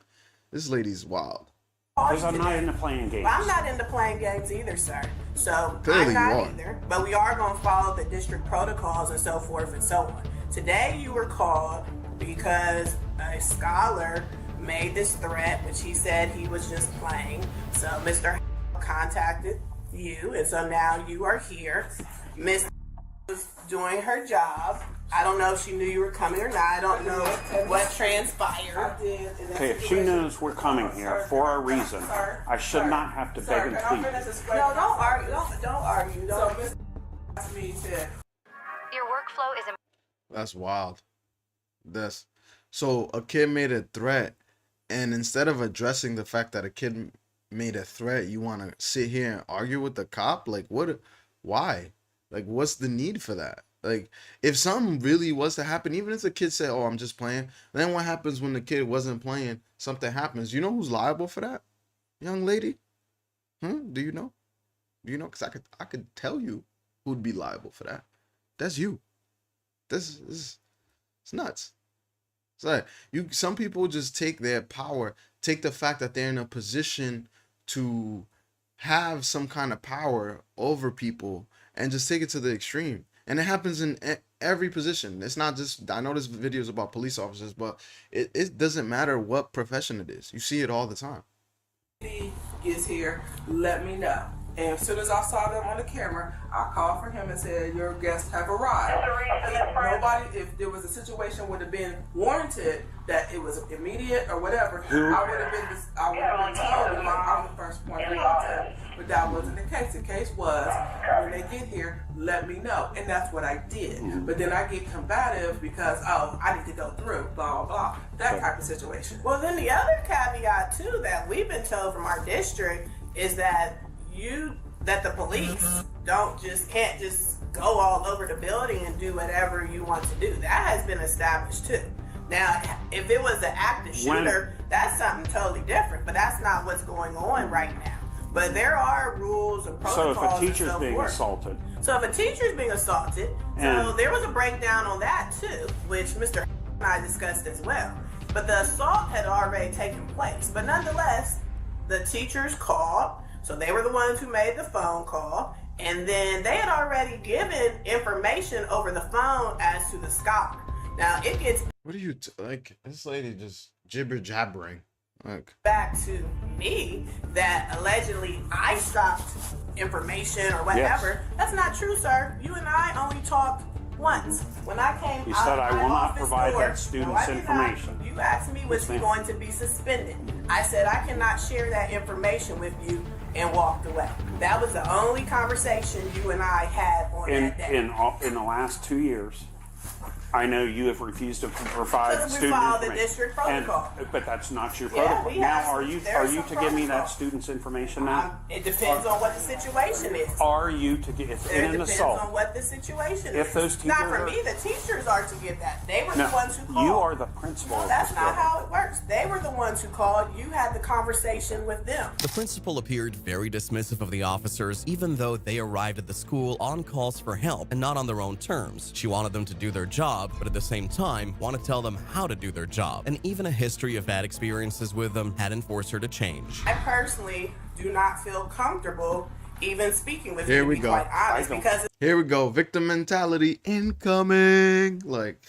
This lady's wild. Because I'm not into playing games. I'm not into playing games either, sir. So Clearly I'm not you are. either. But we are going to follow the district protocols and so forth and so on. Today you were called because a scholar made this threat, which he said he was just playing. So Mr. contacted you, and so now you are here. Miss was doing her job. I don't know if she knew you were coming or not. I don't know what transpired. Okay, if she knows we're coming here for a reason, I should not have to beg and plead. No, don't argue. Don't argue. Don't ask me to. Your workflow is. That's wild. So a kid made a threat, and instead of addressing the fact that a kid made a threat, you want to sit here and argue with the cop? Like, what? Why? Like, what's the need for that? Like, if something really was to happen, even if the kid said, "Oh, I'm just playing," then what happens when the kid wasn't playing? Something happens. You know who's liable for that, young lady? Do you know? Do you know? Because I could tell you who'd be liable for that. That's you. This is it's nuts. It's like some people just take their power, take the fact that they're in a position to have some kind of power over people, and just take it to the extreme. And it happens in every position. It's not just, I know this video is about police officers, but it doesn't matter what profession it is. You see it all the time. He is here, let me know. And as soon as I saw them on the camera, I called for him and said, your guests have arrived. If there was a situation would have been warranted that it was immediate or whatever, I would have been told I'm the first point of contact. But that wasn't the case. The case was, when they get here, let me know. And that's what I did. But then I get combative because, I need to go through, blah, blah, blah. That type of situation. Well, then the other caveat, too, that we've been told from our district is that the police can't just go all over the building and do whatever you want to do. That has been established too. Now, if it was an active shooter, that's something totally different, but that's not what's going on right now. But there are rules and protocols. So if a teacher's being assaulted. So if a teacher's being assaulted, so there was a breakdown on that too, which Mr. and I discussed as well. But the assault had already taken place. But nonetheless, the teachers called. So they were the ones who made the phone call, and then they had already given information over the phone as to the scholar. Now it gets what are you like? This lady just jibber jabbering. Like back to me that allegedly I stopped information or whatever. Yes. That's not true, sir. You and I only talked once. When I came you out said of I my will not office provide door, that student's information. You asked me was he going to be suspended. I said I cannot share that information with you and walked away. That was the only conversation you and I had on that day. In the last 2 years, I know you have refused to provide student follow the information. district protocol. But that's not your protocol. Now, are you to give me that student's information now? It depends on what the situation is. Are you to get if in an assault? It depends on what the situation if is. Those teachers not for me. The teachers are to give that. They were the ones who called. You are the principal. No, that's not how it works. They were the ones who called. You had the conversation with them. The principal appeared very dismissive of the officers, even though they arrived at the school on calls for help and not on their own terms. She wanted them to do their job, but at the same time want to tell them how to do their job, and even a history of bad experiences with them hadn't forced her to change. I personally do not feel comfortable even speaking with Here you, we to be go. quite honest, because Here we go. Victim mentality incoming. Like,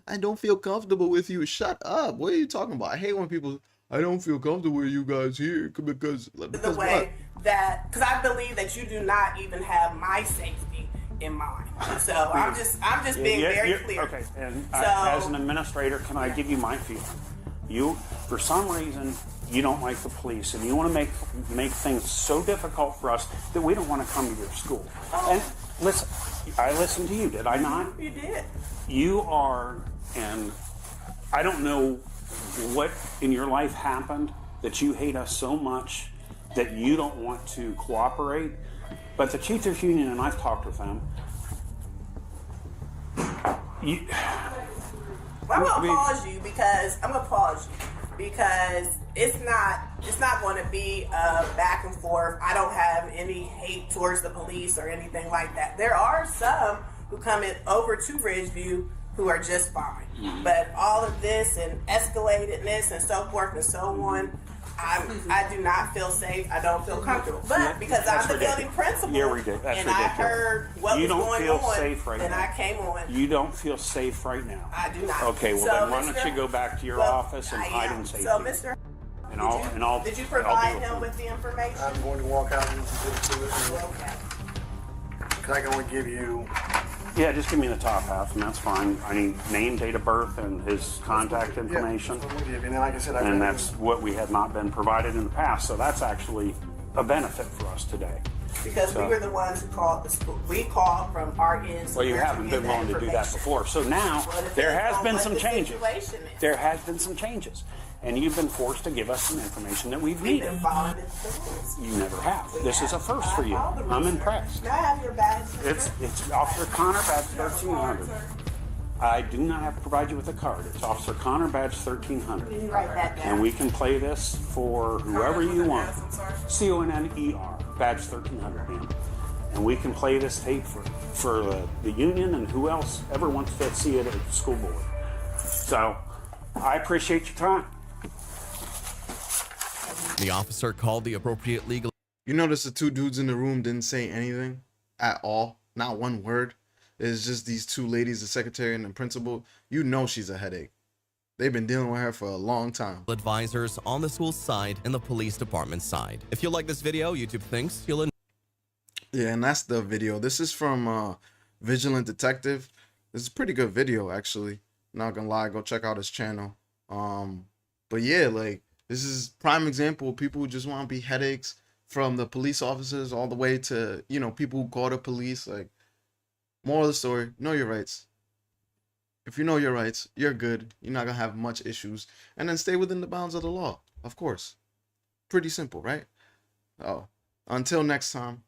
I don't feel comfortable with you. Shut up. What are you talking about? I hate when people, I don't feel comfortable with you guys here because the way that, because I believe that you do not even have my safety in mind. So I'm just being very clear. Okay, and as an administrator, can I give you my feeling? You, for some reason, you don't like the police, and you want to make things so difficult for us that we don't want to come to your school. And listen, I listened to you, did I not? You did. You are, and I don't know what in your life happened that you hate us so much that you don't want to cooperate. But the teachers union, and I've talked with them. I'm gonna pause you because it's not going to be a back and forth. I don't have any hate towards the police or anything like that. There are some who come in over to Ridgeview who are just fine. But all of this and escalatedness and so forth and so on, I do not feel safe. I don't feel comfortable. But because I'm the building principal, You're ridiculous. and I heard what was going on, then I came on. You don't feel safe right now. I do not. Okay, well So, then why don't you go back to your office and hide in safety? So, Mr. Did you provide him with the information? I'm going to walk out and give it to you. Okay. Because I can only give you. Yeah, just give me the top half, and that's fine. I need name, date of birth, and his contact information. Yeah, and then, like I said, And that's what we had not been provided in the past, so that's actually a benefit for us today. Because we were the ones who called the school. We called from our end. Well, you haven't been willing to do that before. So now there has been some changes. There has been some changes. And you've been forced to give us some information that we've needed. You never have. This is a first for you. I'm impressed. May I have your badge? It's Officer Connor, badge 1300. I do not have to provide you with a card. It's Officer Connor, badge 1300. Can you write that down? And we can play this for whoever you want. CONNER, badge 1300, ma'am. And we can play this tape for the union and who else ever wants to see it at the school board. So I appreciate your time. The officer called the appropriate legal. You notice the two dudes in the room didn't say anything at all, not one word. It's just these two ladies, the secretary and the principal. You know she's a headache. They've been dealing with her for a long time. Advisors on the school's side and the police department's side. If you like this video, YouTube thinks you'll. Yeah, and that's the video. This is from Vigilant Detective. This is a pretty good video, actually. Not gonna lie, go check out his channel. But yeah, like, this is prime example of people who just want to be headaches, from the police officers all the way to, you know, people who call the police. Like, moral of the story, know your rights. If you know your rights, you're good. You're not gonna have much issues. And then stay within the bounds of the law, of course. Pretty simple, right? Oh, until next time.